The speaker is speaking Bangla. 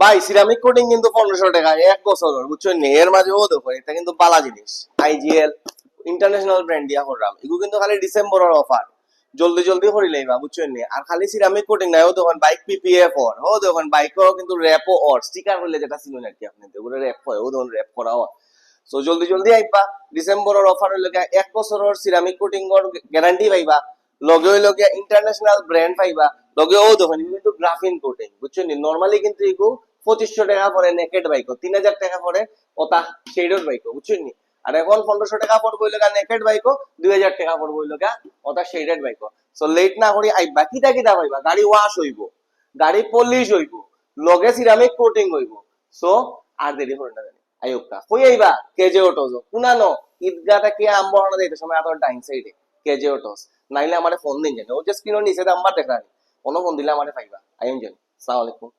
ভাই সিরামিক কোটিং কিন্তু 1500 টাকা 1 বছরের, বুঝছেন নি? এর মাঝে ও দেখো এটা কিন্তু বালা জিনিস। আইজিএল ইন্টারন্যাশনাল ব্র্যান্ড দিয়া করলাম, এগুলো কিন্তু খালি ডিসেম্বরের অফার, জলদি জলদি করে লইবা, বুঝছেন নি? আর খালি সিরামিক কোটিং নাই, ও দেখুন বাইক পিপিএফ অর, ও দেখুন বাইকও কিন্তু র্যাপও অর, স্টিকার হইলে যেটা চিনুন আর কি আপনি, ওগুলো র্যাপ হয়, ও দেখুন র্যাপ করা হয়। সো জলদি জলদি আইবা, ডিসেম্বরের অফার হইলে 1 বছরের সিরামিক কোটিং এর গ্যারান্টি পাইবা, লগে হইল গিয়া ইন্টারন্যাশনাল ব্র্যান্ড পাইবা, লগে ও দেখুন কিন্তু গ্রাফিন কোটিং, বুঝছেন নি? নরমালি কিন্তু এগু 2500 টাকা পরে নেকেড বাইক, 3000 টাকা পরে ওটা শেডর বাইক, বুঝছেন নি? আর এখন 1500 টাকা পড়বো হইলো নেকেড বাইক, 2000 টাকা পড়বো হইলো ওটা শেডেড বাইক। সো লেট না করি আইবা, কিটা কিটা পাইবা, গাড়ি ওয়াশ হইব, গাড়ি পলিশ হইব, লগে সিরামিক কোটিং হইব। সো আর দেরি করে না জানি আইকা কই আইবা, কেজে অটোজ কুনানো ঈদগাটা কি আমবহনা দিতে সময় এত ডাইন সাইডে কেজে অটোস, নাইলে আমারে ফোন দিন জানি, ও যে স্ক্রিনের নিচে নাম্বার দেখা, কোনো ফোন দিলে আমারে পাইবা। আইন জানি। আসসালামু আলাইকুম।